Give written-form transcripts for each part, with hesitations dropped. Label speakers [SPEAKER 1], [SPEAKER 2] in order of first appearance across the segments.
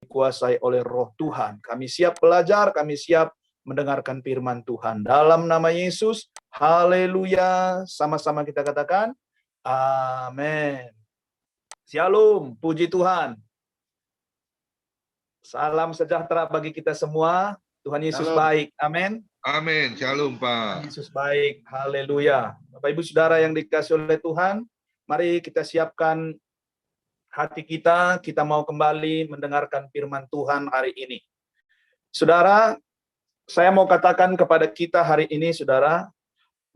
[SPEAKER 1] dikuasai oleh Roh Tuhan. Kami siap belajar, kami siap mendengarkan firman Tuhan. Dalam nama Yesus, haleluya. Sama-sama kita katakan, amin. Shalom, puji Tuhan. Salam sejahtera bagi kita semua. Tuhan Yesus baik, amin.
[SPEAKER 2] Amin, shalom Pak.
[SPEAKER 1] Tuhan Yesus baik, haleluya. Bapak Ibu Saudara yang dikasihi oleh Tuhan, mari kita siapkan hati kita mau kembali mendengarkan firman Tuhan hari ini. Saudara, saya mau katakan kepada kita hari ini, saudara,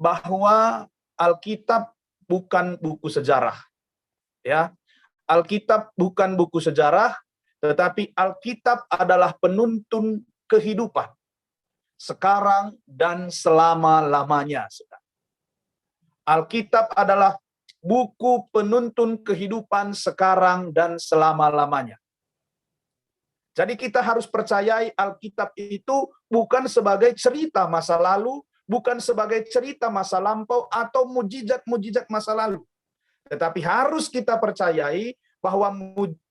[SPEAKER 1] bahwa Alkitab bukan buku sejarah. Ya, Alkitab bukan buku sejarah, tetapi Alkitab adalah penuntun kehidupan sekarang dan selama-lamanya. Alkitab adalah buku penuntun kehidupan sekarang dan selama-lamanya. Jadi kita harus percayai Alkitab itu bukan sebagai cerita masa lalu, bukan sebagai cerita masa lampau atau mujizat-mujizat masa lalu. Tetapi harus kita percayai bahwa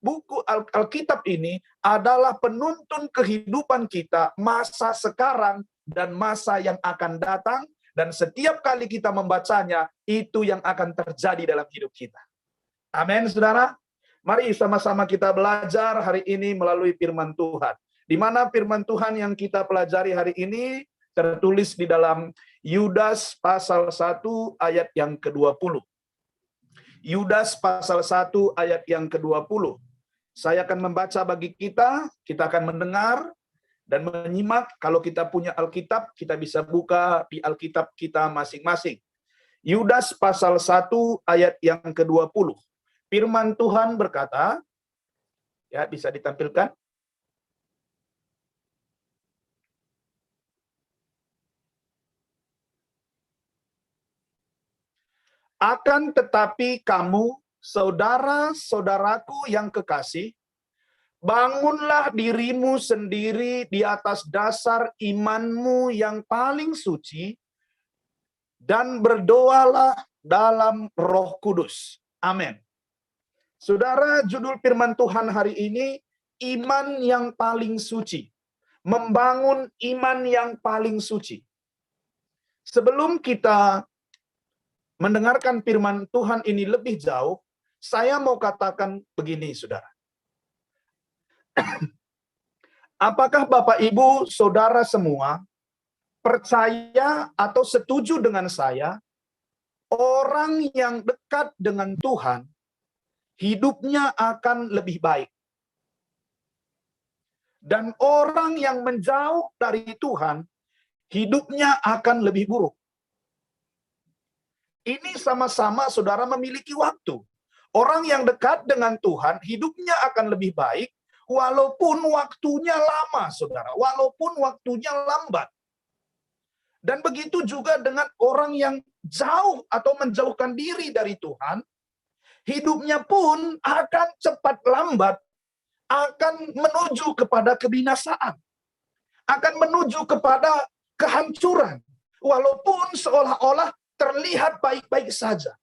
[SPEAKER 1] buku Alkitab ini adalah penuntun kehidupan kita masa sekarang dan masa yang akan datang, dan setiap kali kita membacanya, itu yang akan terjadi dalam hidup kita. Amin, saudara. Mari sama-sama kita belajar hari ini melalui firman Tuhan. Di mana firman Tuhan yang kita pelajari hari ini tertulis di dalam Yudas pasal 1 ayat yang ke-20. Yudas pasal 1 ayat yang ke-20. Saya akan membaca bagi kita akan mendengar dan menyimak. Kalau kita punya Alkitab, kita bisa buka di Alkitab kita masing-masing. Yudas pasal 1 ayat yang ke-20. Firman Tuhan berkata, ya bisa ditampilkan. Akan tetapi kamu, saudara-saudaraku yang kekasih, bangunlah dirimu sendiri di atas dasar imanmu yang paling suci, dan berdoalah dalam Roh Kudus. Amin. Saudara, judul firman Tuhan hari ini, iman yang paling suci. Membangun iman yang paling suci. Sebelum kita mendengarkan firman Tuhan ini lebih jauh, saya mau katakan begini, saudara. Apakah Bapak, Ibu, saudara semua percaya atau setuju dengan saya, orang yang dekat dengan Tuhan, hidupnya akan lebih baik. Dan orang yang menjauh dari Tuhan, hidupnya akan lebih buruk. Ini sama-sama saudara memiliki waktu. Orang yang dekat dengan Tuhan, hidupnya akan lebih baik, walaupun waktunya lama, saudara. Walaupun waktunya lambat. Dan begitu juga dengan orang yang jauh atau menjauhkan diri dari Tuhan, hidupnya pun akan cepat lambat, akan menuju kepada kebinasaan. Akan menuju kepada kehancuran. Walaupun seolah-olah terlihat baik-baik saja.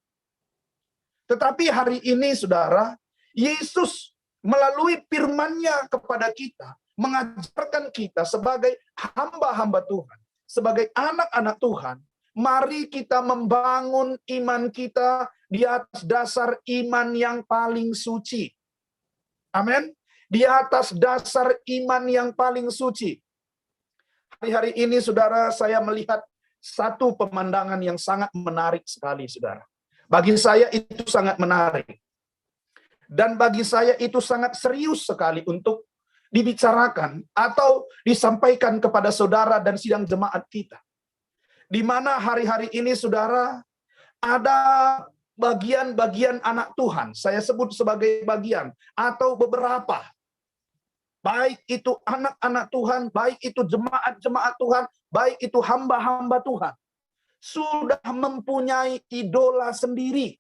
[SPEAKER 1] Tetapi hari ini, saudara, Yesus melalui firman-Nya kepada kita, mengajarkan kita sebagai hamba-hamba Tuhan, sebagai anak-anak Tuhan, mari kita membangun iman kita di atas dasar iman yang paling suci. Amin. Di atas dasar iman yang paling suci. Hari-hari ini, saudara, saya melihat satu pemandangan yang sangat menarik sekali, saudara. Bagi saya itu sangat menarik. Dan bagi saya itu sangat serius sekali untuk dibicarakan atau disampaikan kepada saudara dan sidang jemaat kita. Di mana hari-hari ini, saudara, ada bagian-bagian anak Tuhan. Saya sebut sebagai bagian atau beberapa. Baik itu anak-anak Tuhan, baik itu jemaat-jemaat Tuhan, baik itu hamba-hamba Tuhan, sudah mempunyai idola sendiri.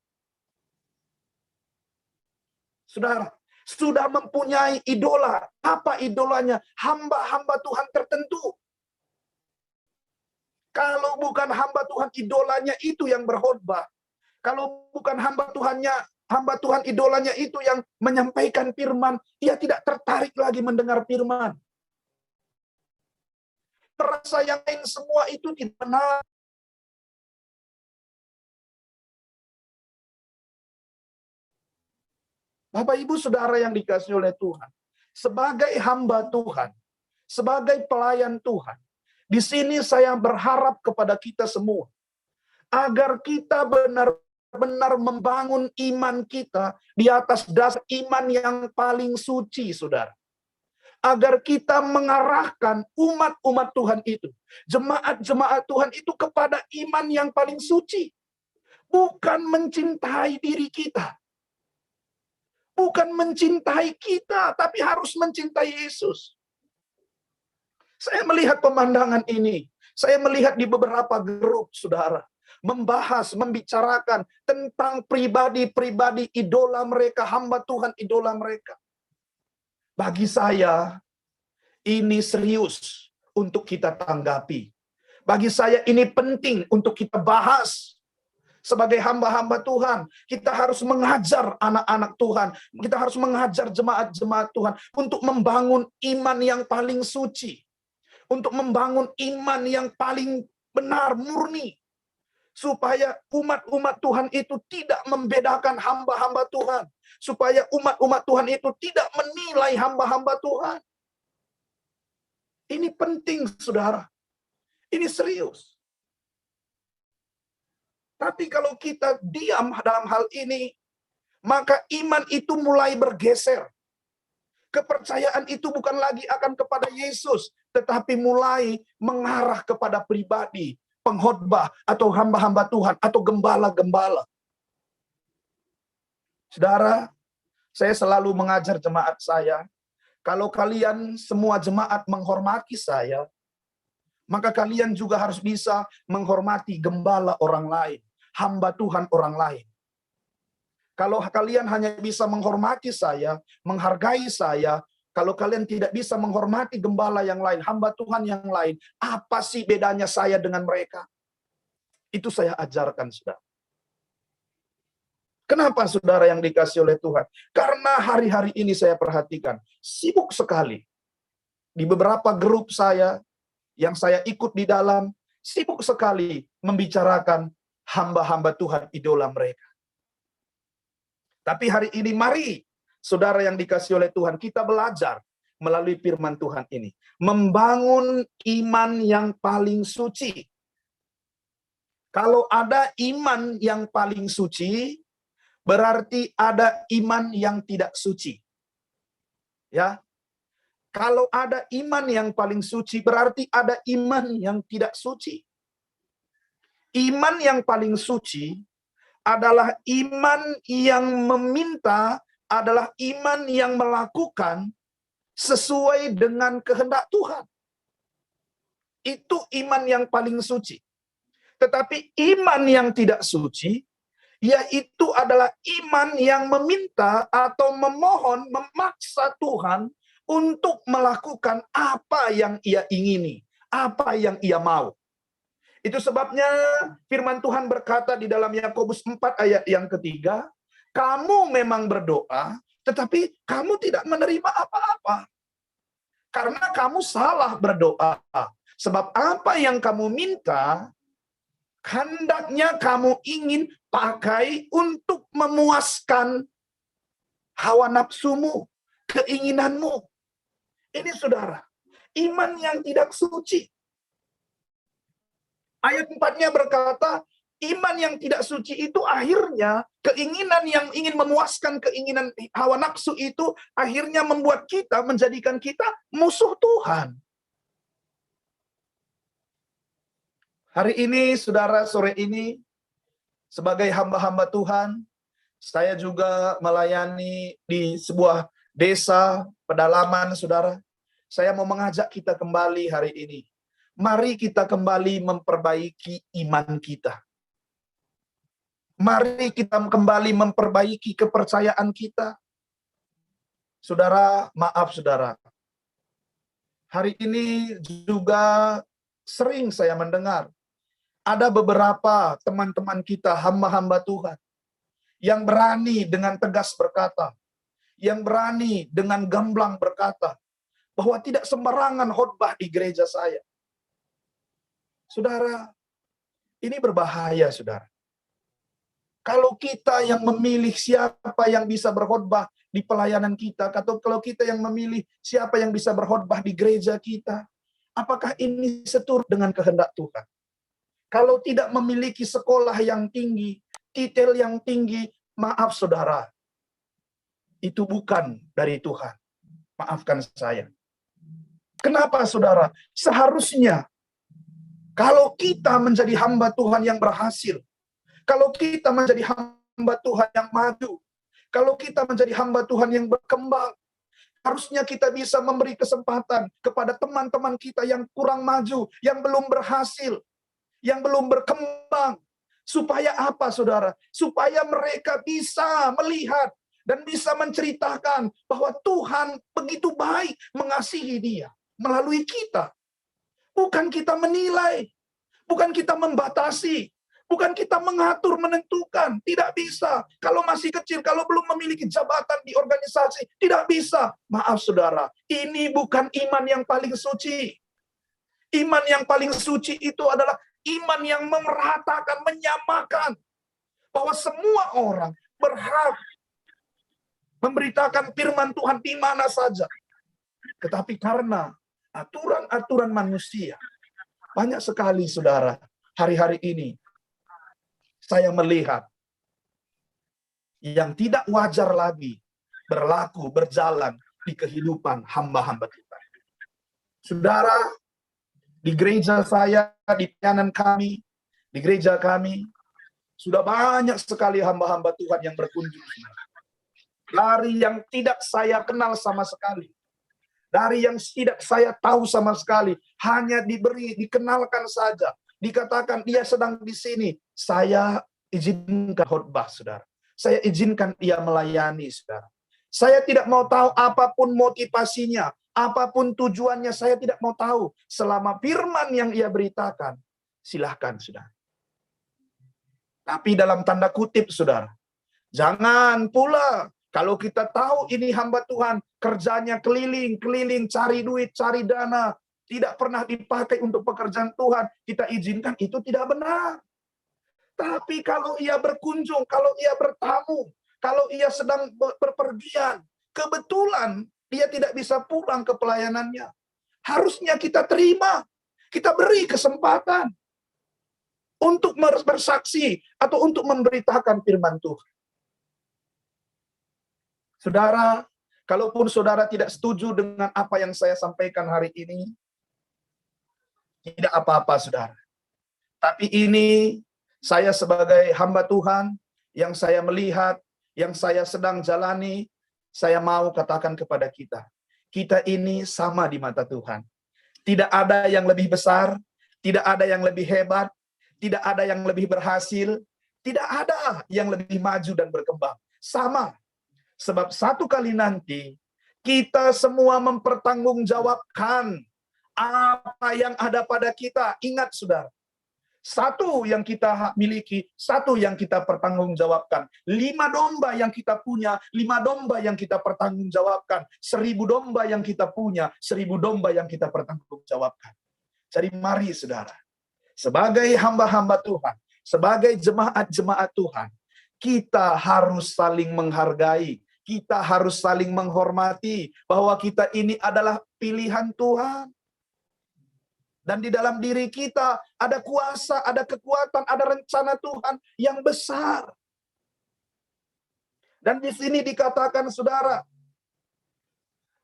[SPEAKER 1] Saudara, sudah mempunyai idola. Apa idolanya? Hamba-hamba Tuhan tertentu. Kalau bukan hamba Tuhan, idolanya itu yang berkhotbah. Kalau bukan hamba Tuhannya, Hamba Tuhan idolanya itu yang menyampaikan firman, ia tidak tertarik lagi mendengar firman. Merasa yang lain semua itu tidak benar. Bapak Ibu Saudara yang dikasihi oleh Tuhan, sebagai hamba Tuhan, sebagai pelayan Tuhan, di sini saya berharap kepada kita semua, agar kita benar-benar membangun iman kita di atas dasar iman yang paling suci, saudara. Agar kita mengarahkan umat-umat Tuhan itu, jemaat-jemaat Tuhan itu kepada iman yang paling suci. Bukan mencintai diri kita. Bukan mencintai kita, tapi harus mencintai Yesus. Saya melihat pemandangan ini. Saya melihat di beberapa grup, saudara. Membahas, membicarakan tentang pribadi-pribadi idola mereka, hamba Tuhan idola mereka. Bagi saya, ini serius untuk kita tanggapi. Bagi saya ini penting untuk kita bahas. Sebagai hamba-hamba Tuhan, kita harus mengajar anak-anak Tuhan. Kita harus mengajar jemaat-jemaat Tuhan untuk membangun iman yang paling suci. Untuk membangun iman yang paling benar, murni. Supaya umat-umat Tuhan itu tidak membedakan hamba-hamba Tuhan. Supaya umat-umat Tuhan itu tidak menilai hamba-hamba Tuhan. Ini penting, saudara. Ini serius. Tapi kalau kita diam dalam hal ini, maka iman itu mulai bergeser. Kepercayaan itu bukan lagi akan kepada Yesus, tetapi mulai mengarah kepada pribadi, pengkhotbah, atau hamba-hamba Tuhan, atau gembala-gembala. Saudara, saya selalu mengajar jemaat saya, kalau kalian semua jemaat menghormati saya, maka kalian juga harus bisa menghormati gembala orang lain, hamba Tuhan orang lain. Kalau kalian hanya bisa menghormati saya, menghargai saya, kalau kalian tidak bisa menghormati gembala yang lain, hamba Tuhan yang lain, apa sih bedanya saya dengan mereka? Itu saya ajarkan, saudara. Kenapa, saudara yang dikasih oleh Tuhan? Karena hari-hari ini saya perhatikan, sibuk sekali. Di beberapa grup saya, yang saya ikut di dalam, sibuk sekali membicarakan hamba-hamba Tuhan idola mereka. Tapi hari ini mari, saudara yang dikasih oleh Tuhan, kita belajar melalui firman Tuhan ini. Membangun iman yang paling suci. Kalau ada iman yang paling suci, berarti ada iman yang tidak suci. Ya. Kalau ada iman yang paling suci, berarti ada iman yang tidak suci. Iman yang paling suci adalah iman yang meminta, adalah iman yang melakukan sesuai dengan kehendak Tuhan. Itu iman yang paling suci. Tetapi iman yang tidak suci, yaitu adalah iman yang meminta atau memohon, memaksa Tuhan untuk melakukan apa yang ia ingini, apa yang ia mau. Itu sebabnya firman Tuhan berkata di dalam Yakobus 4 ayat yang ketiga, kamu memang berdoa, tetapi kamu tidak menerima apa-apa. Karena kamu salah berdoa. Sebab apa yang kamu minta, hendaknya kamu ingin pakai untuk memuaskan hawa nafsumu, keinginanmu. Ini, saudara, iman yang tidak suci. Ayat 4-nya berkata, iman yang tidak suci itu akhirnya keinginan yang ingin memuaskan keinginan hawa nafsu itu akhirnya membuat kita, menjadikan kita musuh Tuhan. Hari ini, saudara, sore ini, sebagai hamba-hamba Tuhan, saya juga melayani di sebuah desa pedalaman, saudara. Saya mau mengajak kita kembali hari ini. Mari kita kembali memperbaiki iman kita. Mari kita kembali memperbaiki kepercayaan kita. Saudara, maaf saudara. Hari ini juga sering saya mendengar ada beberapa teman-teman kita, hamba-hamba Tuhan, yang berani dengan tegas berkata, yang berani dengan gamblang berkata, bahwa tidak sembarangan khotbah di gereja saya. Saudara, ini berbahaya, saudara. Kalau kita yang memilih siapa yang bisa berkhotbah di pelayanan kita, atau kalau kita yang memilih siapa yang bisa berkhotbah di gereja kita, apakah ini seturut dengan kehendak Tuhan? Kalau tidak memiliki sekolah yang tinggi, titel yang tinggi, maaf saudara, itu bukan dari Tuhan. Maafkan saya. Kenapa saudara? Seharusnya kalau kita menjadi hamba Tuhan yang berhasil, kalau kita menjadi hamba Tuhan yang maju, kalau kita menjadi hamba Tuhan yang berkembang, harusnya kita bisa memberi kesempatan kepada teman-teman kita yang kurang maju, yang belum berhasil, yang belum berkembang. Supaya apa, saudara? Supaya mereka bisa melihat dan bisa menceritakan bahwa Tuhan begitu baik mengasihi dia melalui kita. Bukan kita menilai, bukan kita membatasi, bukan kita mengatur, menentukan. Tidak bisa. Kalau masih kecil, kalau belum memiliki jabatan di organisasi, tidak bisa. Maaf saudara, ini bukan iman yang paling suci. Iman yang paling suci itu adalah iman yang memeratakan, menyamakan. Bahwa semua orang berhak memberitakan firman Tuhan di mana saja. Tetapi karena aturan-aturan manusia, banyak sekali saudara, hari-hari ini saya melihat yang tidak wajar lagi berlaku, berjalan di kehidupan hamba-hamba Tuhan. Saudara, di gereja saya, di pelayanan kami, di gereja kami, sudah banyak sekali hamba-hamba Tuhan yang berkunjung. Dari yang tidak saya kenal sama sekali, dari yang tidak saya tahu sama sekali, hanya dikenalkan saja, dikatakan dia sedang di sini, saya izinkan khotbah, saudara. Saya izinkan dia melayani, saudara. Saya tidak mau tahu apapun motivasinya, apapun tujuannya, saya tidak mau tahu. Selama firman yang ia beritakan, silahkan, saudara. Tapi dalam tanda kutip, saudara, jangan pula kalau kita tahu ini hamba Tuhan, kerjanya keliling-keliling, cari duit, cari dana, tidak pernah dipakai untuk pekerjaan Tuhan, kita izinkan, itu tidak benar. Tapi kalau ia berkunjung, kalau ia bertamu, kalau ia sedang berpergian, kebetulan dia tidak bisa pulang ke pelayanannya, harusnya kita terima, kita beri kesempatan untuk bersaksi atau untuk memberitakan firman Tuhan. Saudara, kalaupun saudara tidak setuju dengan apa yang saya sampaikan hari ini, tidak apa-apa, saudara. Tapi ini saya sebagai hamba Tuhan, yang saya melihat, yang saya sedang jalani, saya mau katakan kepada kita, kita ini sama di mata Tuhan. Tidak ada yang lebih besar, tidak ada yang lebih hebat, tidak ada yang lebih berhasil, tidak ada yang lebih maju dan berkembang. Sama. Sebab satu kali nanti, kita semua mempertanggungjawabkan apa yang ada pada kita. Ingat, saudara, satu yang kita miliki, satu yang kita pertanggungjawabkan. 5 domba yang kita punya, 5 domba yang kita pertanggungjawabkan. 1000 domba yang kita punya, 1000 domba yang kita pertanggungjawabkan. Jadi mari, saudara, sebagai hamba-hamba Tuhan, sebagai jemaat-jemaat Tuhan, kita harus saling menghargai, kita harus saling menghormati bahwa kita ini adalah pilihan Tuhan. Dan di dalam diri kita ada kuasa, ada kekuatan, ada rencana Tuhan yang besar. Dan di sini dikatakan, saudara,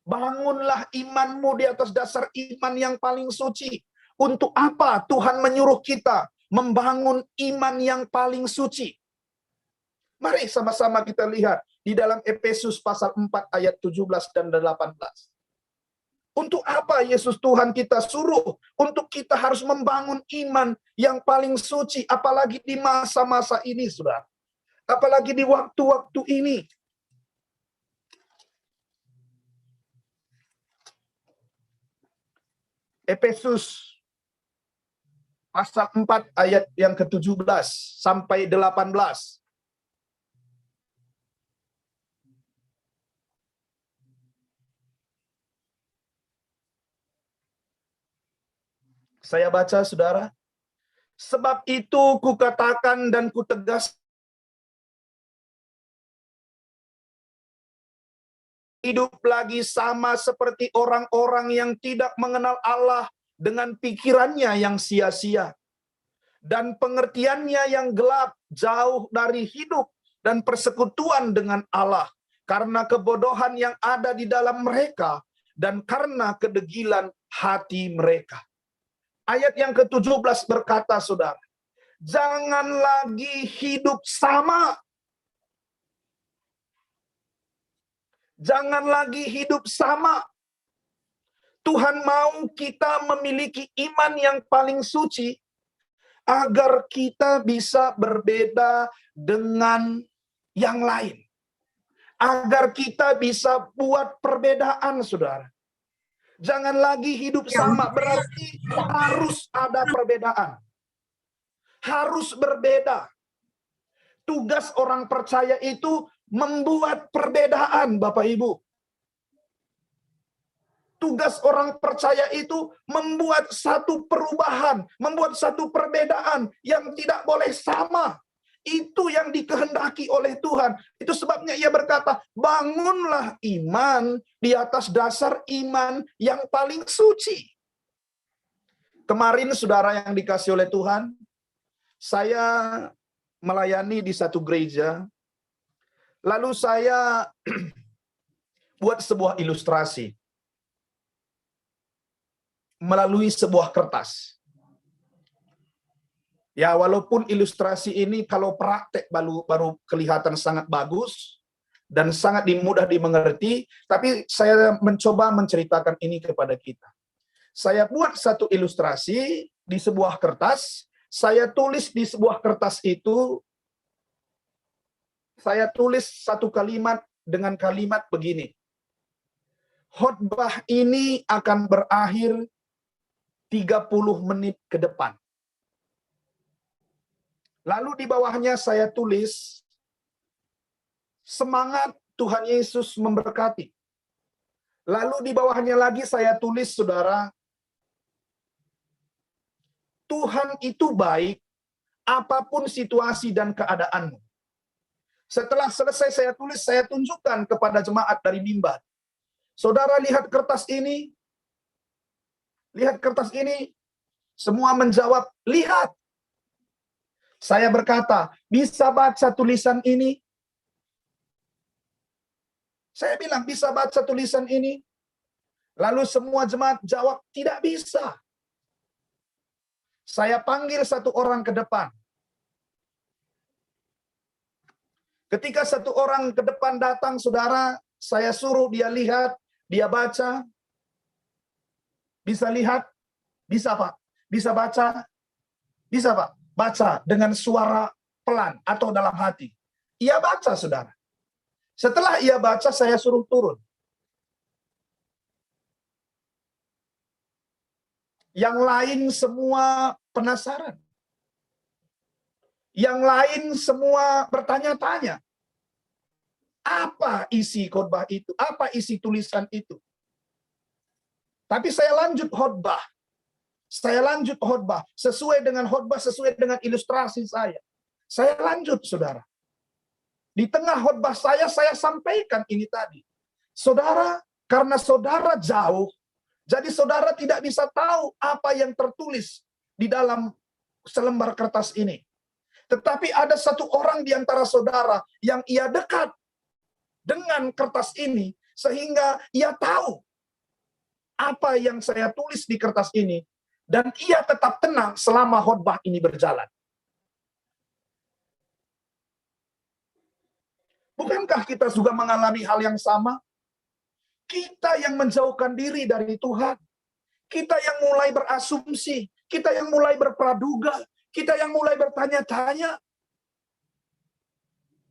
[SPEAKER 1] bangunlah imanmu di atas dasar iman yang paling suci. Untuk apa Tuhan menyuruh kita membangun iman yang paling suci? Mari sama-sama kita lihat di dalam Efesus pasal 4 ayat 17 dan 18. Untuk apa Yesus Tuhan kita suruh? Untuk kita harus membangun iman yang paling suci, apalagi di masa-masa ini, saudara. Apalagi di waktu-waktu ini. Efesus pasal 4 ayat yang ke-17 sampai 18. Saya baca, saudara. Sebab itu kukatakan dan kutegas, hidup lagi sama seperti orang-orang yang tidak mengenal Allah dengan pikirannya yang sia-sia dan pengertiannya yang gelap, jauh dari hidup dan persekutuan dengan Allah, karena kebodohan yang ada di dalam mereka dan karena kedegilan hati mereka. Ayat yang ke-17 berkata, saudara, jangan lagi hidup sama. Jangan lagi hidup sama. Tuhan mau kita memiliki iman yang paling suci agar kita bisa berbeda dengan yang lain. Agar kita bisa buat perbedaan, saudara. Jangan lagi hidup sama, berarti harus ada perbedaan. Harus berbeda. Tugas orang percaya itu membuat perbedaan, Bapak Ibu. Tugas orang percaya itu membuat satu perubahan, membuat satu perbedaan yang tidak boleh sama. Itu yang dikehendaki oleh Tuhan. Itu sebabnya ia berkata, bangunlah iman di atas dasar iman yang paling suci. Kemarin, saudara yang dikasih oleh Tuhan, saya melayani di satu gereja. Lalu saya buat sebuah ilustrasi melalui sebuah kertas. Ya, walaupun ilustrasi ini kalau praktek baru kelihatan sangat bagus dan sangat mudah dimengerti, tapi saya mencoba menceritakan ini kepada kita. Saya buat satu ilustrasi di sebuah kertas, saya tulis di sebuah kertas itu, saya tulis satu kalimat dengan kalimat begini. Khotbah ini akan berakhir 30 menit ke depan. Lalu di bawahnya saya tulis, semangat Tuhan Yesus memberkati. Lalu di bawahnya lagi saya tulis, saudara, Tuhan itu baik apapun situasi dan keadaanmu. Setelah selesai saya tulis, saya tunjukkan kepada jemaat dari mimbar. Saudara lihat kertas ini. Lihat kertas ini. Semua menjawab, lihat. Saya berkata, bisa baca tulisan ini? Saya bilang, bisa baca tulisan ini? Lalu semua jemaat jawab, tidak bisa. Saya panggil satu orang ke depan. Ketika satu orang ke depan datang, saudara, saya suruh dia lihat, dia baca. Bisa lihat? Bisa, Pak. Bisa baca? Bisa, Pak. Baca dengan suara pelan atau dalam hati. Ia baca, saudara. Setelah ia baca, saya suruh turun. Yang lain semua penasaran. Yang lain semua bertanya-tanya. Apa isi khotbah itu? Apa isi tulisan itu? Tapi saya lanjut khotbah. Saya lanjut khotbah. Sesuai dengan khotbah, sesuai dengan ilustrasi saya. Saya lanjut, saudara. Di tengah khotbah saya sampaikan ini tadi. Saudara, karena saudara jauh, jadi saudara tidak bisa tahu apa yang tertulis di dalam selembar kertas ini. Tetapi ada satu orang di antara saudara yang ia dekat dengan kertas ini, sehingga ia tahu apa yang saya tulis di kertas ini, dan ia tetap tenang selama khotbah ini berjalan. Bukankah kita juga mengalami hal yang sama? Kita yang menjauhkan diri dari Tuhan. Kita yang mulai berasumsi. Kita yang mulai berpraduga. Kita yang mulai bertanya-tanya.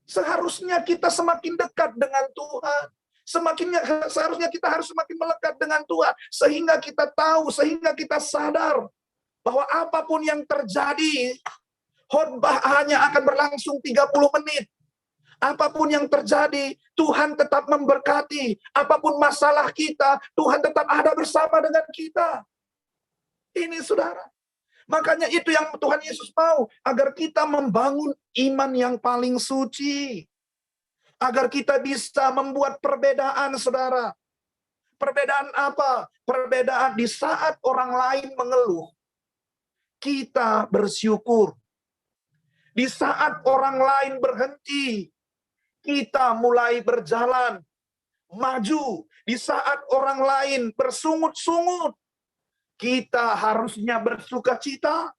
[SPEAKER 1] Seharusnya kita semakin dekat dengan Tuhan. Seharusnya kita harus semakin melekat dengan Tuhan. Sehingga kita tahu, sehingga kita sadar bahwa apapun yang terjadi, khotbah hanya akan berlangsung 30 menit. Apapun yang terjadi, Tuhan tetap memberkati. Apapun masalah kita, Tuhan tetap ada bersama dengan kita. Ini saudara. Makanya itu yang Tuhan Yesus mau. Agar kita membangun iman yang paling suci. Agar kita bisa membuat perbedaan, saudara. Perbedaan apa? Perbedaan di saat orang lain mengeluh, kita bersyukur. Di saat orang lain berhenti, kita mulai berjalan, maju. Di saat orang lain bersungut-sungut, kita harusnya bersukacita.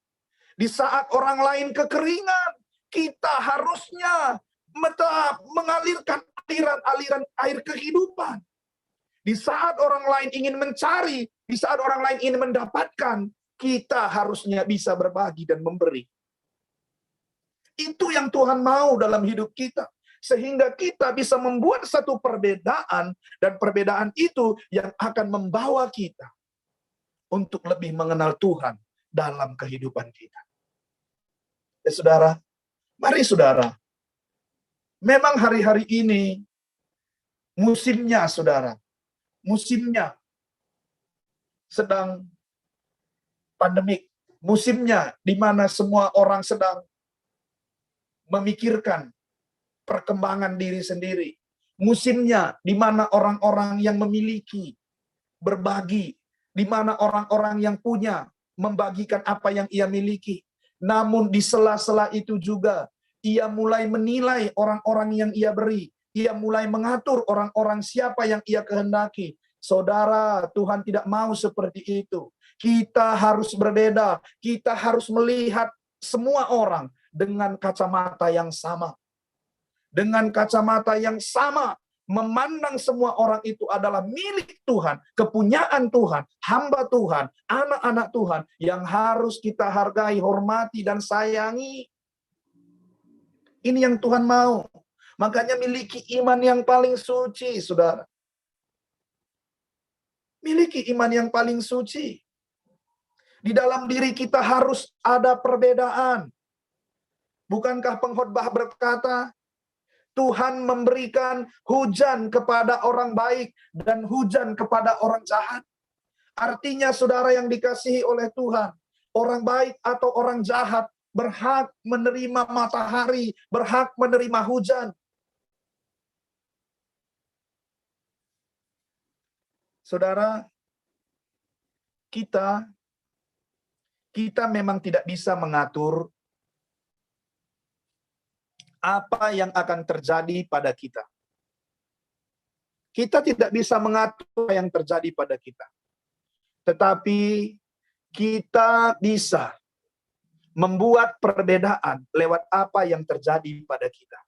[SPEAKER 1] Di saat orang lain kekeringan, kita harusnya mengalirkan aliran-aliran air kehidupan. Di saat orang lain ingin mencari, di saat orang lain ingin mendapatkan, kita harusnya bisa berbagi dan memberi. Itu yang Tuhan mau dalam hidup kita. Sehingga kita bisa membuat satu perbedaan, dan perbedaan itu yang akan membawa kita untuk lebih mengenal Tuhan dalam kehidupan kita. Ya saudara, mari saudara, memang hari-hari ini musimnya saudara, musimnya sedang pandemik, musimnya di mana semua orang sedang memikirkan perkembangan diri sendiri. Musimnya di mana orang-orang yang memiliki berbagi, di mana orang-orang yang punya membagikan apa yang ia miliki. Namun di sela-sela itu juga ia mulai menilai orang-orang yang ia beri. Ia mulai mengatur orang-orang siapa yang ia kehendaki. Saudara, Tuhan tidak mau seperti itu. Kita harus berbeda. Kita harus melihat semua orang dengan kacamata yang sama. Dengan kacamata yang sama, memandang semua orang itu adalah milik Tuhan, kepunyaan Tuhan, hamba Tuhan, anak-anak Tuhan yang harus kita hargai, hormati, dan sayangi. Ini yang Tuhan mau. Makanya miliki iman yang paling suci, saudara. Miliki iman yang paling suci. Di dalam diri kita harus ada perbedaan. Bukankah pengkhotbah berkata, Tuhan memberikan hujan kepada orang baik dan hujan kepada orang jahat. Artinya saudara yang dikasihi oleh Tuhan, orang baik atau orang jahat berhak menerima matahari, berhak menerima hujan. Saudara, kita memang tidak bisa mengatur apa yang akan terjadi pada kita. Kita tidak bisa mengatur apa yang terjadi pada kita. Tetapi kita bisa membuat perbedaan lewat apa yang terjadi pada kita.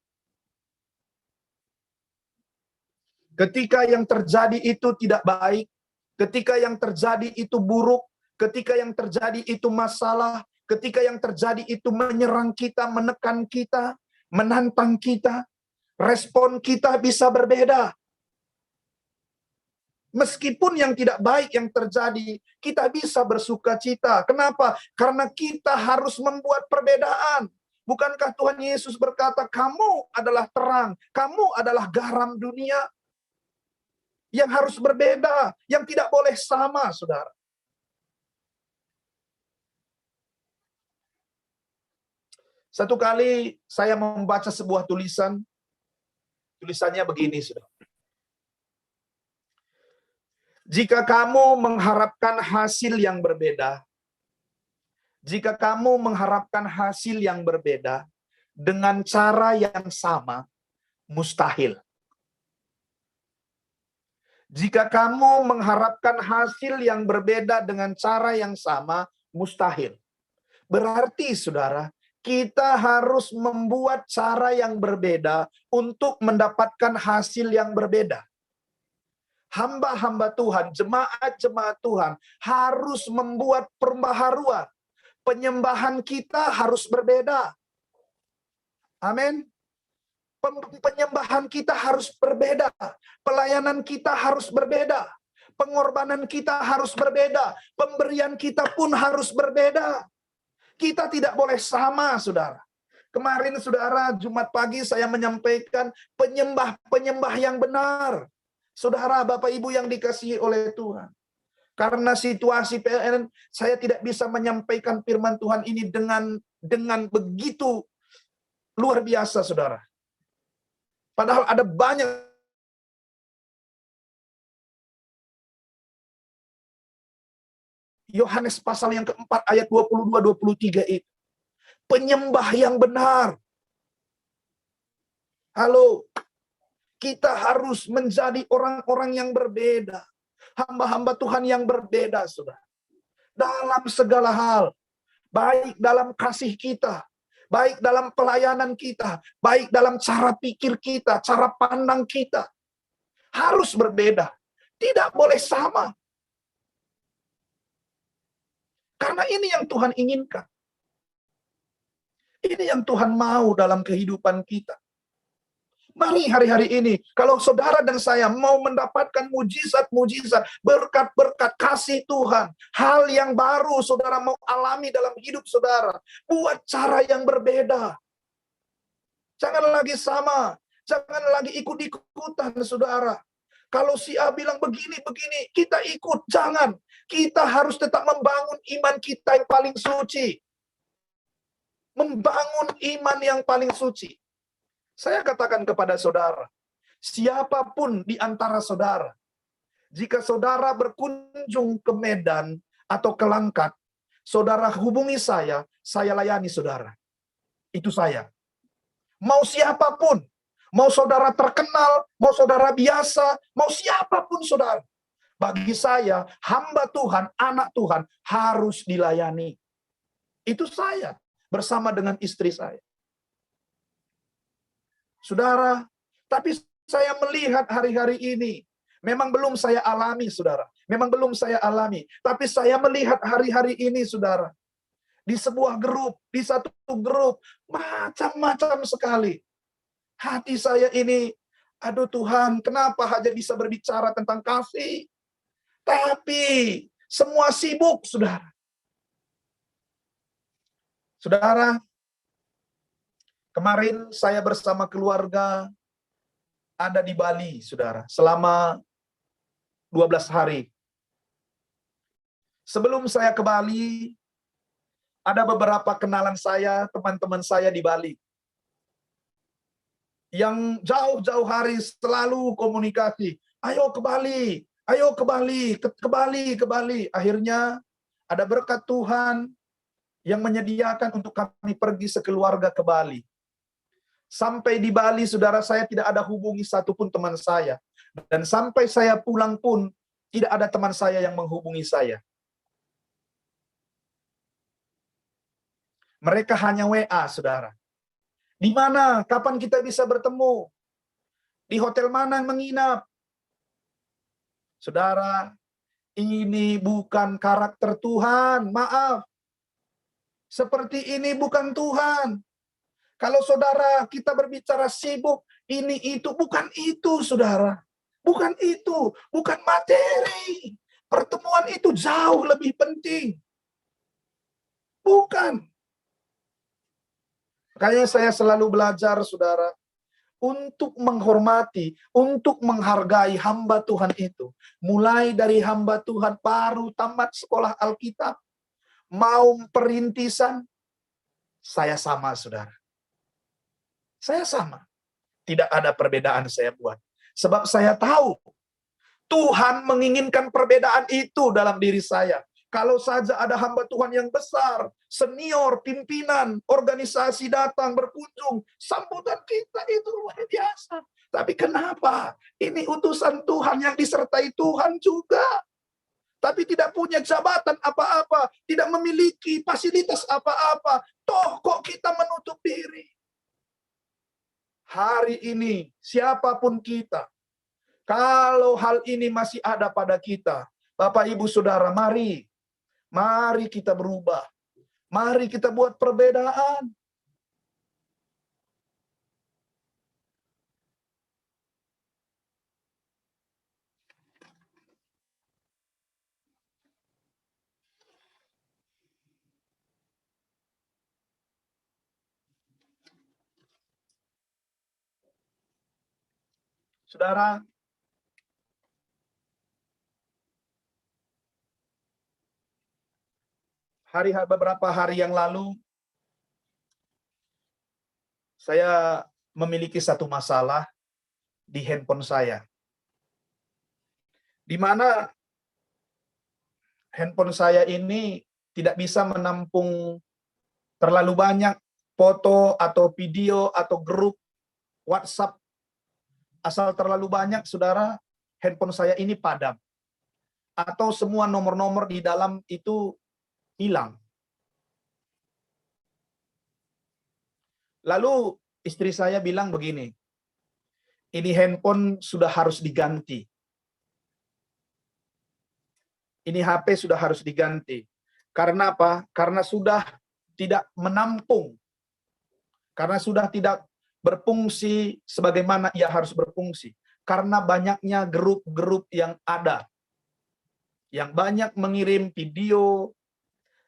[SPEAKER 1] Ketika yang terjadi itu tidak baik, ketika yang terjadi itu buruk, ketika yang terjadi itu masalah, ketika yang terjadi itu menyerang kita, menekan kita, menantang kita, respon kita bisa berbeda. Meskipun yang tidak baik yang terjadi, kita bisa bersukacita. Kenapa? Karena kita harus membuat perbedaan. Bukankah Tuhan Yesus berkata, kamu adalah terang, kamu adalah garam dunia. Yang harus berbeda, yang tidak boleh sama, saudara. Satu kali saya membaca sebuah tulisan, tulisannya begini, saudara. Jika kamu mengharapkan hasil yang berbeda, jika kamu mengharapkan hasil yang berbeda dengan cara yang sama, mustahil. Jika kamu mengharapkan hasil yang berbeda dengan cara yang sama, mustahil. Berarti, saudara, kita harus membuat cara yang berbeda untuk mendapatkan hasil yang berbeda. Hamba-hamba Tuhan, jemaat-jemaat Tuhan harus membuat pembaharuan. Penyembahan kita harus berbeda. Amin. Penyembahan kita harus berbeda. Pelayanan kita harus berbeda. Pengorbanan kita harus berbeda. Pemberian kita pun harus berbeda. Kita tidak boleh sama, saudara. Kemarin, saudara, Jumat pagi saya menyampaikan penyembah-penyembah yang benar. Saudara, Bapak Ibu yang dikasihi oleh Tuhan. Karena situasi PLN, saya tidak bisa menyampaikan firman Tuhan ini dengan begitu luar biasa, saudara. Padahal ada banyak Yohanes pasal yang keempat ayat 22-23 itu. Penyembah yang benar. Halo, kita harus menjadi orang-orang yang berbeda. Hamba-hamba Tuhan yang berbeda, saudara. Dalam segala hal. Baik dalam kasih kita. Baik dalam pelayanan kita. Baik dalam cara pikir kita. Cara pandang kita. Harus berbeda. Tidak boleh sama. Karena ini yang Tuhan inginkan. Ini yang Tuhan mau dalam kehidupan kita. Mari hari-hari ini, kalau saudara dan saya mau mendapatkan mujizat-mujizat, berkat-berkat kasih Tuhan, hal yang baru saudara mau alami dalam hidup saudara, buat cara yang berbeda. Jangan lagi sama, jangan lagi ikut-ikutan saudara. Kalau si A bilang begini-begini, kita ikut, jangan. Kita harus tetap membangun iman kita yang paling suci. Membangun iman yang paling suci. Saya katakan kepada saudara, siapapun di antara saudara, jika saudara berkunjung ke Medan atau ke Langkat, saudara hubungi saya layani saudara. Itu saya. Mau siapapun, mau saudara terkenal, mau saudara biasa, mau siapapun saudara. Bagi saya, hamba Tuhan, anak Tuhan, harus dilayani. Itu saya, bersama dengan istri saya. Saudara, tapi saya melihat hari-hari ini, memang belum saya alami, saudara. Memang belum saya alami. Tapi saya melihat hari-hari ini, saudara. Di sebuah grup, di satu grup, macam-macam sekali. Hati saya ini, aduh Tuhan, kenapa hanya bisa berbicara tentang kasih? Tapi semua sibuk, saudara. Saudara, kemarin saya bersama keluarga ada di Bali, saudara, selama 12 hari. Sebelum saya ke Bali, ada beberapa kenalan saya, teman-teman saya di Bali. Yang jauh-jauh hari selalu komunikasi. Ayo ke Bali, ayo ke Bali, ke Bali, ke Bali. Akhirnya ada berkat Tuhan yang menyediakan untuk kami pergi sekeluarga ke Bali. Sampai di Bali, saudara, saya tidak ada hubungi satupun teman saya. Dan sampai saya pulang pun, tidak ada teman saya yang menghubungi saya. Mereka hanya WA, saudara. Di mana? Kapan kita bisa bertemu? Di hotel mana yang menginap? Saudara, ini bukan karakter Tuhan. Maaf. Seperti ini bukan Tuhan. Kalau saudara kita berbicara sibuk, ini itu, bukan itu, saudara. Bukan itu, bukan materi. Pertemuan itu jauh lebih penting. Bukan. Makanya saya selalu belajar, saudara, untuk menghormati, untuk menghargai hamba Tuhan itu. Mulai dari hamba Tuhan baru tamat sekolah Alkitab, mau perintisan, saya sama, saudara. Saya sama. Tidak ada perbedaan saya buat. Sebab saya tahu Tuhan menginginkan perbedaan itu dalam diri saya. Kalau saja ada hamba Tuhan yang besar, senior, pimpinan, organisasi datang berkunjung, sambutan kita itu luar biasa. Tapi kenapa? Ini utusan Tuhan yang disertai Tuhan juga. Tapi tidak punya jabatan apa-apa, tidak memiliki fasilitas apa-apa. Toh kok kita menutup diri? Hari ini, siapapun kita, kalau hal ini masih ada pada kita, Bapak, Ibu, Saudara, mari kita berubah. Mari kita buat perbedaan. Saudara, Beberapa hari yang lalu, saya memiliki satu masalah di handphone saya, di mana handphone saya ini tidak bisa menampung terlalu banyak foto atau video atau grup WhatsApp. Asal terlalu banyak, saudara, handphone saya ini padam. Atau semua nomor-nomor di dalam itu hilang. Lalu istri saya bilang begini, ini handphone sudah harus diganti. Ini HP sudah harus diganti. Karena apa? Karena sudah tidak menampung. Karena sudah tidak berfungsi sebagaimana ia harus berfungsi. Karena banyaknya grup-grup yang ada. Yang banyak mengirim video,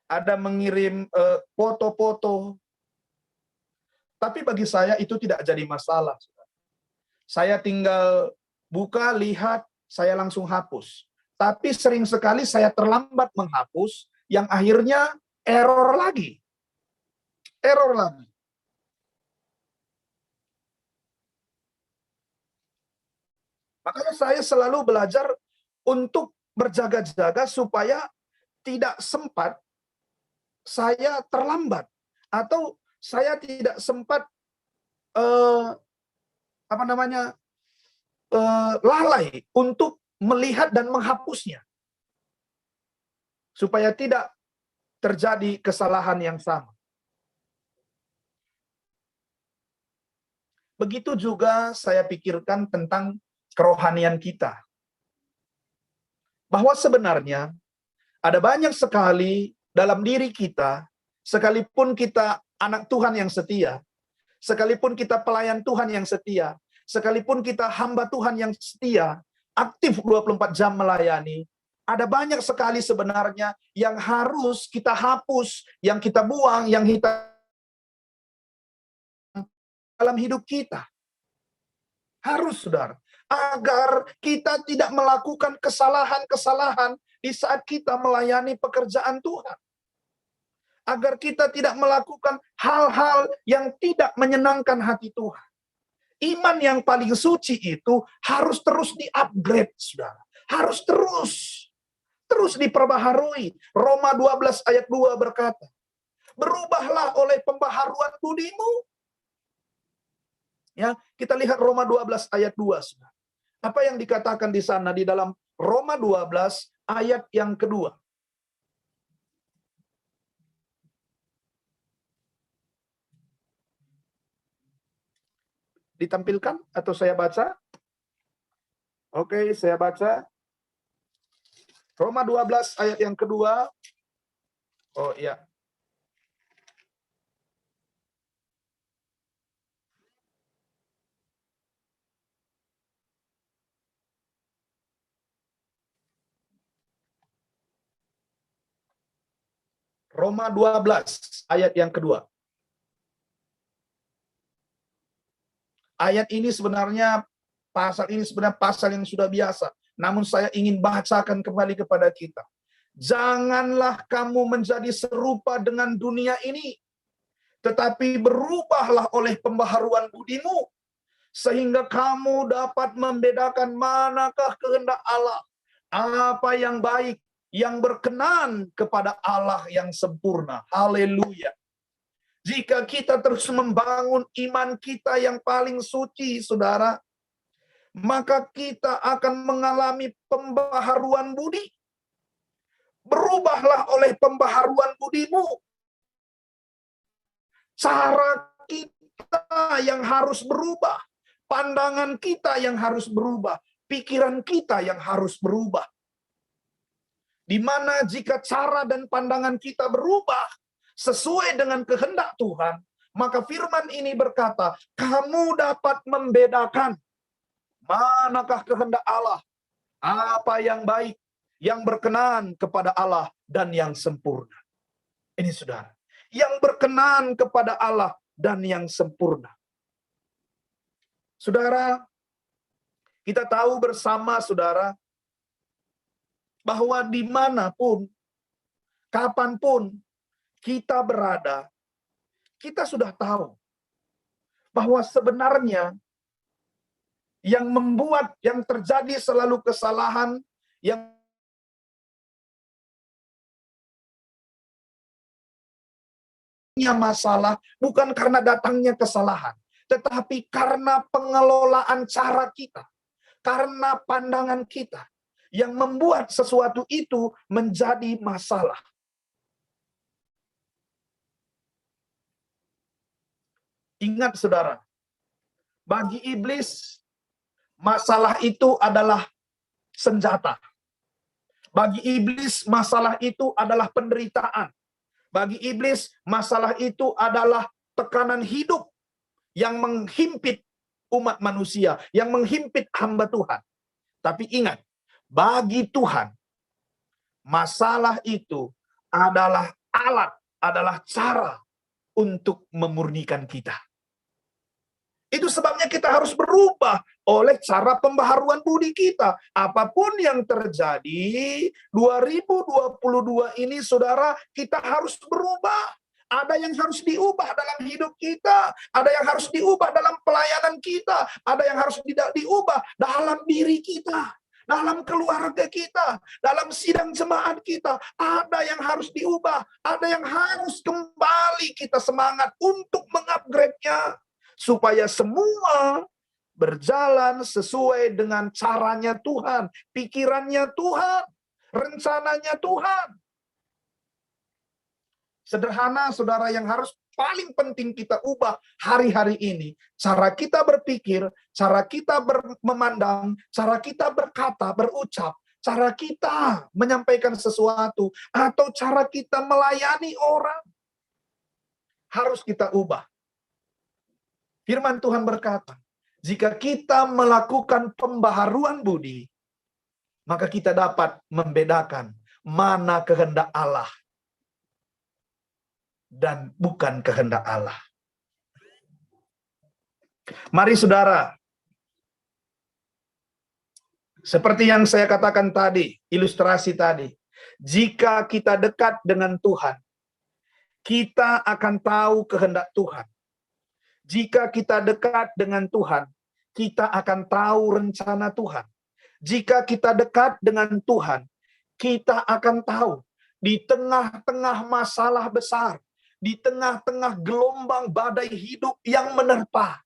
[SPEAKER 1] ada mengirim foto-foto. Tapi bagi saya itu tidak jadi masalah. Saya tinggal buka, lihat, saya langsung hapus. Tapi sering sekali saya terlambat menghapus, yang akhirnya error lagi. Error lagi. Makanya saya selalu belajar untuk berjaga-jaga supaya tidak sempat saya terlambat atau saya tidak sempat eh, apa namanya lalai untuk melihat dan menghapusnya supaya tidak terjadi kesalahan yang sama. Begitu juga saya pikirkan tentang kerohanian kita. Bahwa sebenarnya ada banyak sekali dalam diri kita, sekalipun kita anak Tuhan yang setia, sekalipun kita pelayan Tuhan yang setia, sekalipun kita hamba Tuhan yang setia, aktif 24 jam melayani, ada banyak sekali sebenarnya yang harus kita hapus, yang kita buang, yang kita dalam hidup kita. Harus, saudara. Agar kita tidak melakukan kesalahan-kesalahan di saat kita melayani pekerjaan Tuhan. Agar kita tidak melakukan hal-hal yang tidak menyenangkan hati Tuhan. Iman yang paling suci itu harus terus di-upgrade, saudara. Harus terus diperbaharui. Roma 12 ayat 2 berkata, berubahlah oleh pembaharuan budimu. Ya, kita lihat Roma 12 ayat 2, saudara. Apa yang dikatakan di sana di dalam Roma 12 ayat yang kedua? Ditampilkan atau saya baca? Oke, saya baca. Roma 12 ayat yang kedua. Oh iya. Roma 12 ayat yang kedua. Ayat ini sebenarnya pasal yang sudah biasa. Namun saya ingin bacakan kembali kepada kita. Janganlah kamu menjadi serupa dengan dunia ini, tetapi berubahlah oleh pembaharuan budimu, sehingga kamu dapat membedakan manakah kehendak Allah, apa yang baik, yang berkenan kepada Allah yang sempurna. Haleluya. Jika kita terus membangun iman kita yang paling suci, saudara, maka kita akan mengalami pembaharuan budi. Berubahlah oleh pembaharuan budimu. Cara kita yang harus berubah, pandangan kita yang harus berubah, pikiran kita yang harus berubah. Di mana jika cara dan pandangan kita berubah sesuai dengan kehendak Tuhan, maka firman ini berkata, kamu dapat membedakan manakah kehendak Allah, apa yang baik, yang berkenan kepada Allah, dan yang sempurna. Ini saudara, yang berkenan kepada Allah dan yang sempurna. Saudara, kita tahu bersama, saudara, bahwa dimanapun, kapanpun, kita berada, kita sudah tahu bahwa sebenarnya yang membuat yang terjadi selalu kesalahan, yang masalah bukan karena datangnya kesalahan, tetapi karena pengelolaan cara kita, karena pandangan kita yang membuat sesuatu itu menjadi masalah. Ingat saudara, bagi iblis masalah itu adalah senjata. Bagi iblis masalah itu adalah penderitaan. Bagi iblis masalah itu adalah tekanan hidup yang menghimpit umat manusia, yang menghimpit hamba Tuhan. Tapi ingat, bagi Tuhan masalah itu adalah alat, adalah cara untuk memurnikan kita. Itu sebabnya kita harus berubah oleh cara pembaharuan budi kita. Apapun yang terjadi, 2022 ini saudara, kita harus berubah. Ada yang harus diubah dalam hidup kita, ada yang harus diubah dalam pelayanan kita, ada yang harus diubah dalam diri kita, dalam keluarga kita, dalam sidang jemaat kita, ada yang harus diubah, ada yang harus kembali kita semangat untuk mengupgrade-nya, supaya semua berjalan sesuai dengan caranya Tuhan, pikirannya Tuhan, rencananya Tuhan. Sederhana, saudara, yang harus paling penting kita ubah hari-hari ini. Cara kita berpikir, cara kita memandang, cara kita berkata, berucap, cara kita menyampaikan sesuatu, atau cara kita melayani orang. Harus kita ubah. Firman Tuhan berkata, jika kita melakukan pembaharuan budi, maka kita dapat membedakan mana kehendak Allah dan bukan kehendak Allah. Mari saudara, seperti yang saya katakan tadi, ilustrasi tadi, jika kita dekat dengan Tuhan, kita akan tahu kehendak Tuhan. Jika kita dekat dengan Tuhan, kita akan tahu rencana Tuhan. Jika kita dekat dengan Tuhan, kita akan tahu di tengah-tengah masalah besar, di tengah-tengah gelombang badai hidup yang menerpa,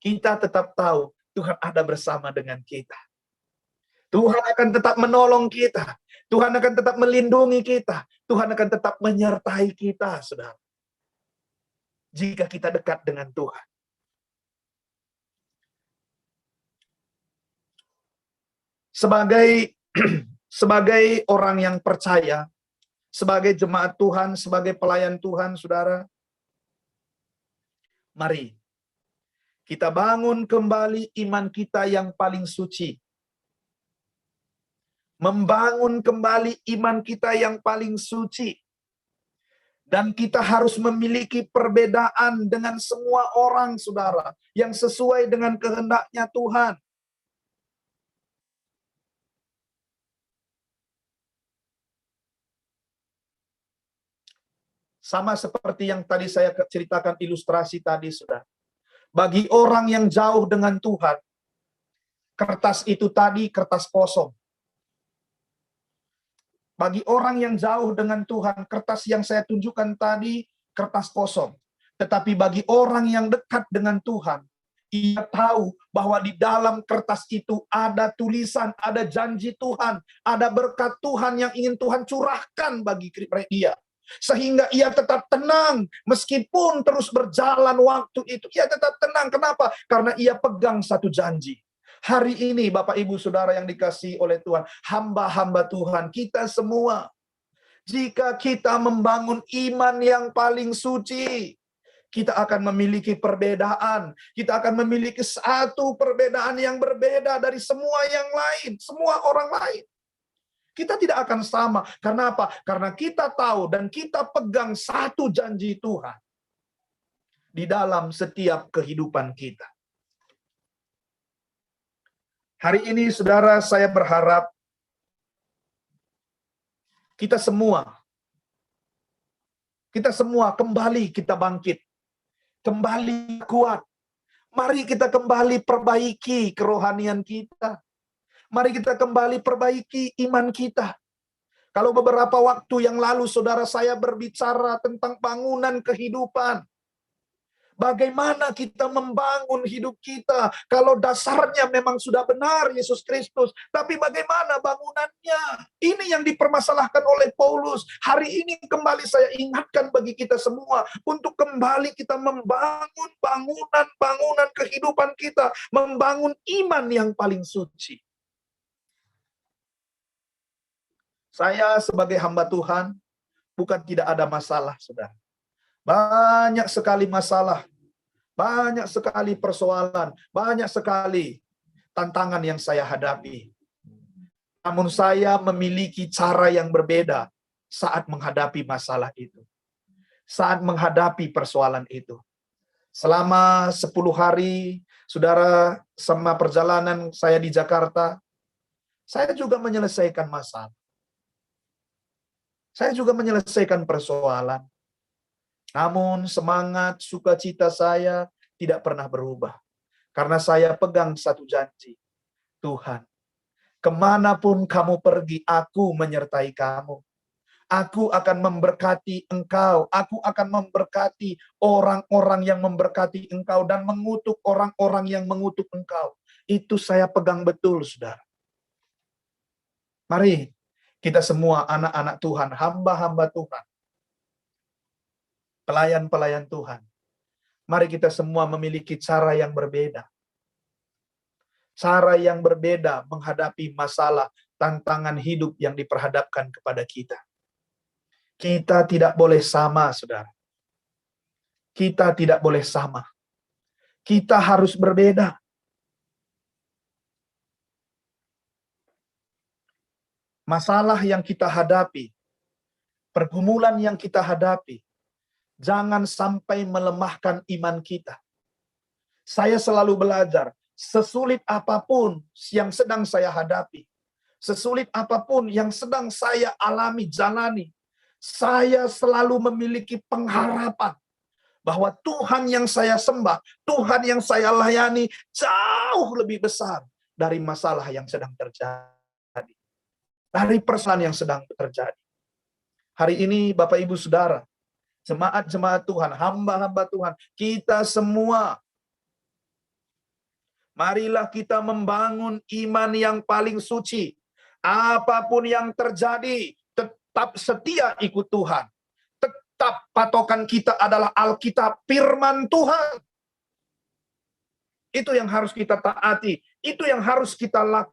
[SPEAKER 1] kita tetap tahu Tuhan ada bersama dengan kita. Tuhan akan tetap menolong kita. Tuhan akan tetap melindungi kita. Tuhan akan tetap menyertai kita, saudara. Jika kita dekat dengan Tuhan. Sebagai orang yang percaya, sebagai jemaat Tuhan, sebagai pelayan Tuhan, saudara, mari kita bangun kembali iman kita yang paling suci. Membangun kembali iman kita yang paling suci. Dan kita harus memiliki perbedaan dengan semua orang, saudara, yang sesuai dengan kehendaknya Tuhan. Sama seperti yang tadi saya ceritakan ilustrasi tadi, saudara. Bagi orang yang jauh dengan Tuhan, kertas itu tadi kertas kosong. Bagi orang yang jauh dengan Tuhan, kertas yang saya tunjukkan tadi kertas kosong. Tetapi bagi orang yang dekat dengan Tuhan, ia tahu bahwa di dalam kertas itu ada tulisan, ada janji Tuhan, ada berkat Tuhan yang ingin Tuhan curahkan bagi dia. Sehingga ia tetap tenang, meskipun terus berjalan waktu itu, ia tetap tenang. Kenapa? Karena ia pegang satu janji. Hari ini Bapak Ibu Saudara yang dikasihi oleh Tuhan, hamba-hamba Tuhan, kita semua, jika kita membangun iman yang paling suci, kita akan memiliki perbedaan. Kita akan memiliki satu perbedaan yang berbeda dari semua yang lain, semua orang lain. Kita tidak akan sama. Karena apa? Karena kita tahu dan kita pegang satu janji Tuhan di dalam setiap kehidupan kita. Hari ini, saudara, saya berharap kita semua Kita semua kembali kita bangkit. Kembali kuat. Mari kita kembali perbaiki kerohanian kita. Mari kita kembali perbaiki iman kita. Kalau beberapa waktu yang lalu saudara saya berbicara tentang bangunan kehidupan. Bagaimana kita membangun hidup kita kalau dasarnya memang sudah benar Yesus Kristus, tapi bagaimana bangunannya? Ini yang dipermasalahkan oleh Paulus. Hari ini kembali saya ingatkan bagi kita semua untuk kembali kita membangun bangunan kehidupan kita, membangun iman yang paling suci. Saya sebagai hamba Tuhan bukan tidak ada masalah, saudara. Banyak sekali masalah, banyak sekali persoalan, banyak sekali tantangan yang saya hadapi. Namun saya memiliki cara yang berbeda saat menghadapi masalah itu. Saat menghadapi persoalan itu. Selama 10 hari, saudara, sama perjalanan saya di Jakarta, saya juga menyelesaikan masalah. Saya juga menyelesaikan persoalan. Namun semangat, sukacita saya tidak pernah berubah. Karena saya pegang satu janji. Tuhan, kemanapun kamu pergi, aku menyertai kamu. Aku akan memberkati engkau. Aku akan memberkati orang-orang yang memberkati engkau dan mengutuk orang-orang yang mengutuk engkau. Itu saya pegang betul, saudara. Mari kita semua anak-anak Tuhan, hamba-hamba Tuhan, pelayan-pelayan Tuhan. Mari kita semua memiliki cara yang berbeda. Cara yang berbeda menghadapi masalah, tantangan hidup yang diperhadapkan kepada kita. Kita tidak boleh sama, saudara. Kita tidak boleh sama. Kita harus berbeda. Masalah yang kita hadapi, pergumulan yang kita hadapi, jangan sampai melemahkan iman kita. Saya selalu belajar, sesulit apapun yang sedang saya hadapi, sesulit apapun yang sedang saya alami, jalani, saya selalu memiliki pengharapan bahwa Tuhan yang saya sembah, Tuhan yang saya layani jauh lebih besar dari masalah yang sedang terjadi. Dari persoalan yang sedang terjadi. Hari ini Bapak Ibu Saudara, jemaat-jemaat Tuhan, hamba-hamba Tuhan, kita semua, marilah kita membangun iman yang paling suci. Apapun yang terjadi, tetap setia ikut Tuhan. Tetap patokan kita adalah Alkitab, firman Tuhan. Itu yang harus kita taati, itu yang harus kita lakukan,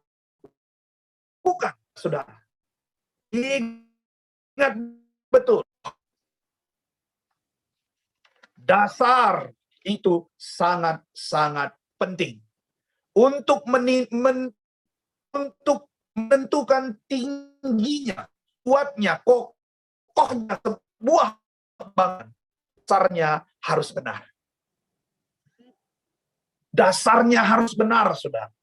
[SPEAKER 1] saudara. Ingat betul. Dasar itu sangat-sangat penting. Untuk menentukan tingginya, kuatnya, kokohnya sebuah bangunan, dasarnya harus benar. Dasarnya harus benar, saudara.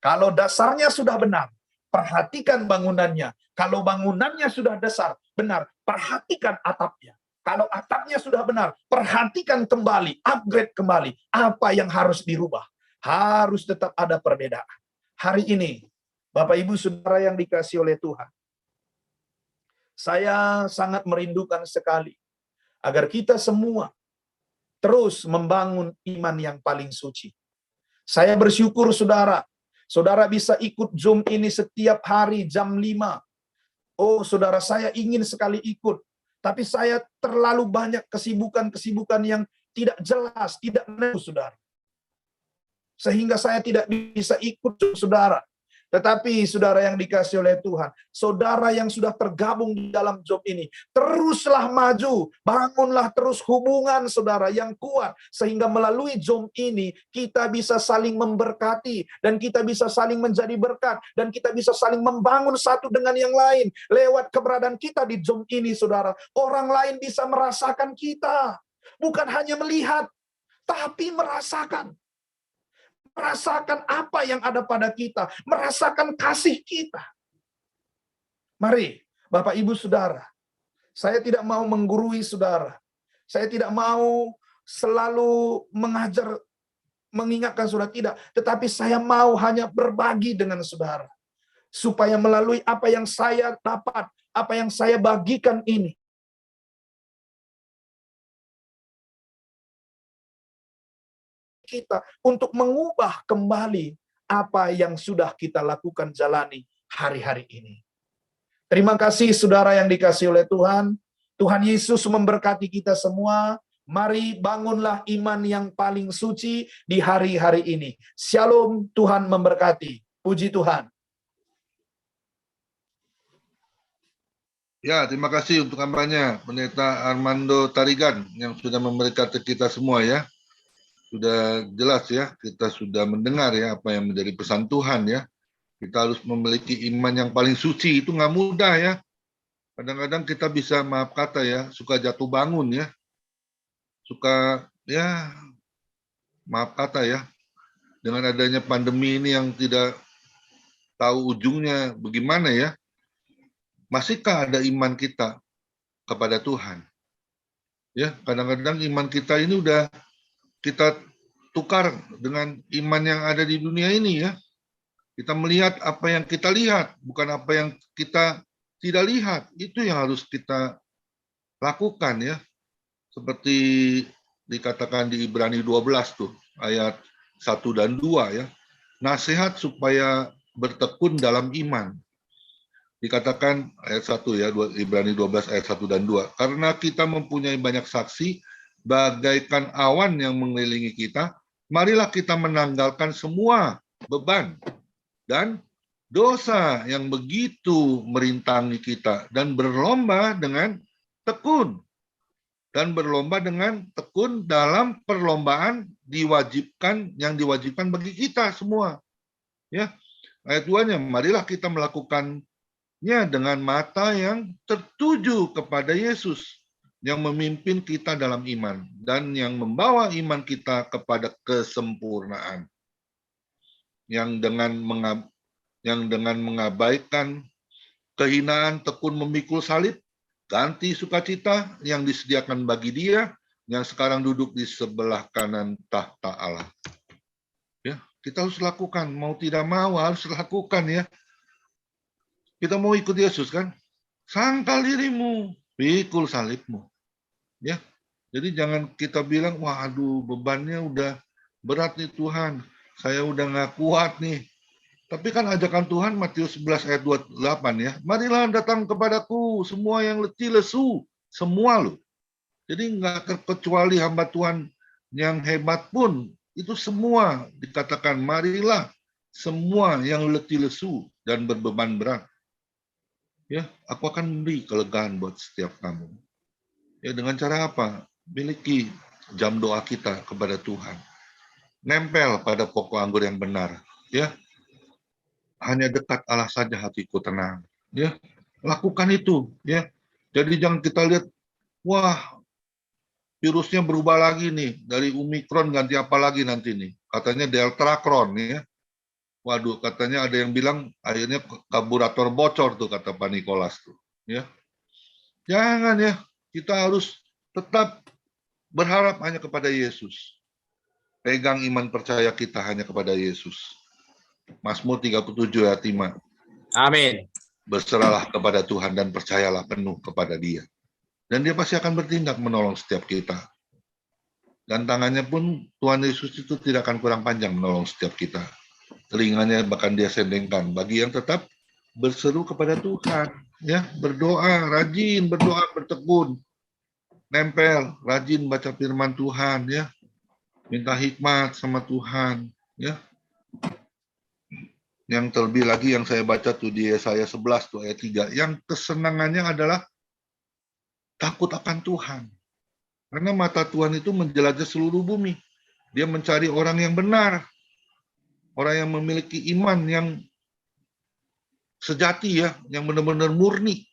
[SPEAKER 1] Kalau dasarnya sudah benar, perhatikan bangunannya. Kalau bangunannya sudah dasar, benar, perhatikan atapnya. Kalau atapnya sudah benar, perhatikan kembali, upgrade kembali. Apa yang harus dirubah? Harus tetap ada perbedaan. Hari ini, Bapak Ibu Saudara yang dikasihi oleh Tuhan, saya sangat merindukan sekali agar kita semua terus membangun iman yang paling suci. Saya bersyukur saudara bisa ikut Zoom ini setiap hari jam 5. Oh, saudara, saya ingin sekali ikut. Tapi saya terlalu banyak kesibukan-kesibukan yang tidak jelas, tidak menentu, saudara. Sehingga saya tidak bisa ikut, saudara. Tetapi saudara yang dikasihi oleh Tuhan, saudara yang sudah tergabung di dalam job ini, teruslah maju, bangunlah terus hubungan saudara yang kuat, sehingga melalui job ini kita bisa saling memberkati, dan kita bisa saling menjadi berkat, dan kita bisa saling membangun satu dengan yang lain. Lewat keberadaan kita di job ini saudara, orang lain bisa merasakan kita, bukan hanya melihat, tapi merasakan apa yang ada pada kita, merasakan kasih kita. Mari, Bapak Ibu Saudara, Saya tidak mau menggurui saudara. Saya tidak mau selalu mengajar, mengingatkan saudara, tidak. Tetapi saya mau hanya berbagi dengan saudara. Supaya melalui apa yang saya dapat, apa yang saya bagikan ini, kita untuk mengubah kembali apa yang sudah kita lakukan jalani hari-hari ini. Terima kasih saudara yang dikasihi oleh Tuhan. Tuhan Yesus memberkati kita semua. Mari bangunlah iman yang paling suci di hari-hari ini. Shalom, Tuhan memberkati. Puji Tuhan.
[SPEAKER 2] Ya, terima kasih untuk kampanye Pendeta Armando Tarigan yang sudah memberkati kita semua ya. Sudah jelas ya, kita sudah mendengar ya apa yang menjadi pesan Tuhan ya. Kita harus memiliki iman yang paling suci, itu nggak mudah ya. Kadang-kadang kita bisa, maaf kata ya, suka jatuh bangun ya. Suka ya, maaf kata ya, dengan adanya pandemi ini yang tidak tahu ujungnya bagaimana ya. Masihkah ada iman kita kepada Tuhan? Ya, kadang-kadang iman kita ini udah kita tukar dengan iman yang ada di dunia ini ya. Kita melihat apa yang kita lihat, bukan apa yang kita tidak lihat. Itu yang harus kita lakukan ya. Seperti dikatakan di Ibrani 12 tuh, ayat 1 dan 2 ya. Nasihat supaya bertekun dalam iman. Dikatakan ayat 1 ya, Ibrani 12 ayat 1 dan 2. Karena kita mempunyai banyak saksi, bagaikan awan yang mengelilingi kita, marilah kita menanggalkan semua beban dan dosa yang begitu merintangi kita, dan berlomba dengan tekun. Dan berlomba dengan tekun dalam perlombaan yang diwajibkan bagi kita semua. Ya, ayat 2-nya, marilah kita melakukannya dengan mata yang tertuju kepada Yesus, yang memimpin kita dalam iman, dan yang membawa iman kita kepada kesempurnaan. Yang dengan mengabaikan kehinaan tekun memikul salib, ganti sukacita yang disediakan bagi Dia yang sekarang duduk di sebelah kanan tahta Allah. Ya, kita harus lakukan, mau tidak mau harus lakukan ya. Kita mau ikut Yesus kan? Sangkal dirimu, pikul salibmu. Ya. Jadi jangan kita bilang, wah aduh bebannya udah berat nih Tuhan, saya udah nggak kuat nih. Tapi kan ajakan Tuhan Matius 11 ayat 28 ya. Marilah datang kepadaku semua yang letih lesu, semua loh. Jadi nggak terkecuali hamba Tuhan yang hebat pun, itu semua dikatakan marilah semua yang letih lesu dan berbeban berat. Ya, aku akan memberi kelegaan buat setiap kamu. Ya, dengan cara apa? Miliki jam doa kita kepada Tuhan. Nempel pada pokok anggur yang benar, ya. Hanya dekat Allah saja hatiku tenang, ya. Lakukan itu, ya. Jadi jangan kita lihat, wah, virusnya berubah lagi nih, dari Omikron ganti apa lagi nanti nih? Katanya Deltacron, ya. Waduh, katanya ada yang bilang akhirnya karburator bocor tuh, kata Pak Nikolas tuh, ya. Jangan ya, kita harus tetap berharap hanya kepada Yesus. Pegang iman percaya kita hanya kepada Yesus. Mazmur 37 ayat 5.
[SPEAKER 3] Amin.
[SPEAKER 2] Berserahlah kepada Tuhan dan percayalah penuh kepada Dia. Dan Dia pasti akan bertindak menolong setiap kita. Dan tangannya pun Tuhan Yesus itu tidak akan kurang panjang menolong setiap kita. Telinganya bahkan Dia sendengkan bagi yang tetap berseru kepada Tuhan, ya, berdoa, rajin berdoa, bertekun, nempel, rajin baca firman Tuhan, ya, minta hikmat sama Tuhan, ya. Yang terlebih lagi yang saya baca tuh di Yesaya 11 tuh ayat 3, yang kesenangannya adalah takut akan Tuhan. Karena mata Tuhan itu menjelajah seluruh bumi. Dia mencari orang yang benar, orang yang memiliki iman yang sejati ya, yang benar-benar murni.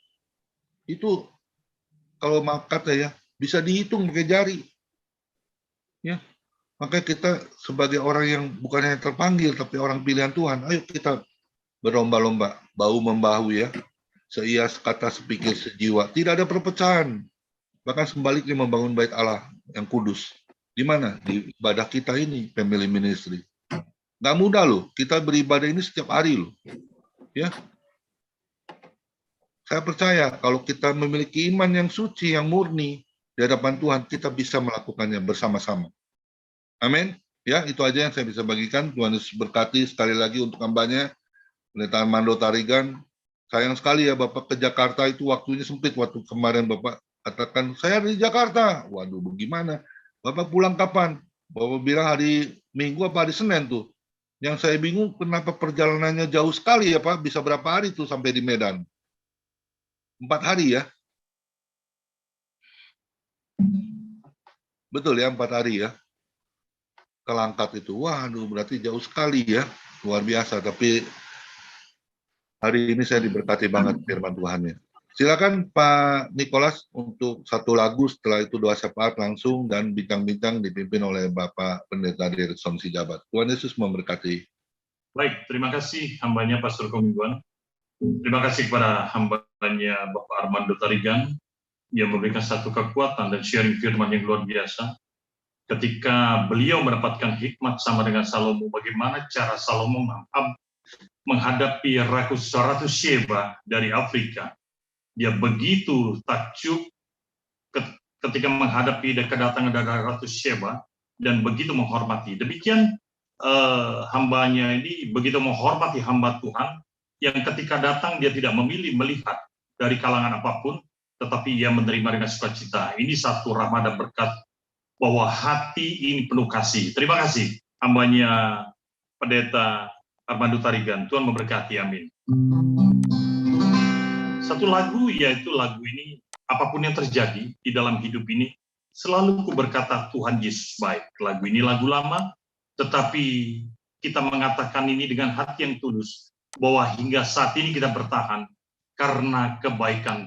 [SPEAKER 2] Itu kalau maaf kata ya, bisa dihitung pakai jari. Ya. Maka kita sebagai orang yang bukan hanya terpanggil tapi orang pilihan Tuhan, ayo kita berlomba-lomba, bahu membahu ya. seia, sekata, sepikir, sejiwa. Tidak ada perpecahan. Bahkan sebaliknya membangun bait Allah yang kudus. Di mana? Di ibadah kita ini, family ministry. Nggak mudah loh, kita beribadah ini setiap hari loh. Ya, saya percaya kalau kita memiliki iman yang suci, yang murni di hadapan Tuhan, kita bisa melakukannya bersama-sama. Amin. Ya, itu aja yang saya bisa bagikan. Tuhan Yesus berkati. Sekali lagi untuk hambanya, Pendeta Armando Tarigan. Sayang sekali ya Bapak ke Jakarta itu waktunya sempit. Waktu kemarin Bapak katakan, saya di Jakarta. Waduh, bagaimana? Bapak pulang kapan? Bapak bilang hari Minggu apa hari Senin tuh. Yang saya bingung kenapa perjalanannya jauh sekali ya Pak. Bisa berapa hari tuh sampai di Medan? 4 hari ya? Betul ya, 4 hari ya? Kelangkat itu. Waduh, berarti jauh sekali ya. Luar biasa. Tapi hari ini saya diberkati banget firman Tuhannya. Silakan Pak Nicholas untuk satu lagu, setelah itu doa syafaat langsung, dan bincang-bincang dipimpin oleh Bapak Pendeta Dirkson Sijabat. Tuhan Yesus memberkati.
[SPEAKER 3] Baik, terima kasih hambanya Pastor Komingguan. Terima kasih kepada hambanya Bapak Armando Tarigan yang memberikan satu kekuatan dan sharing firman yang luar biasa. Ketika beliau mendapatkan hikmat sama dengan Salomo, bagaimana cara Salomo menghadapi Ratu Sheba dari Afrika. Dia begitu takjub ketika menghadapi kedatangan dari Ratu Sheba dan begitu menghormati. Demikian hambanya ini begitu menghormati hamba Tuhan yang ketika datang dia tidak memilih melihat dari kalangan apapun, tetapi ia menerima dengan sukacita. Ini satu rahmat dan berkat bahwa hati ini penuh kasih. Terima kasih hambanya Pendeta Armando Tarigan. Tuhan memberkati, amin. Satu lagu, yaitu lagu ini, apapun yang terjadi di dalam hidup ini, selalu ku berkata Tuhan Yesus baik. Lagu ini lagu lama, tetapi kita mengatakan ini dengan hati yang tulus, bahwa hingga saat ini kita bertahan karena kebaikan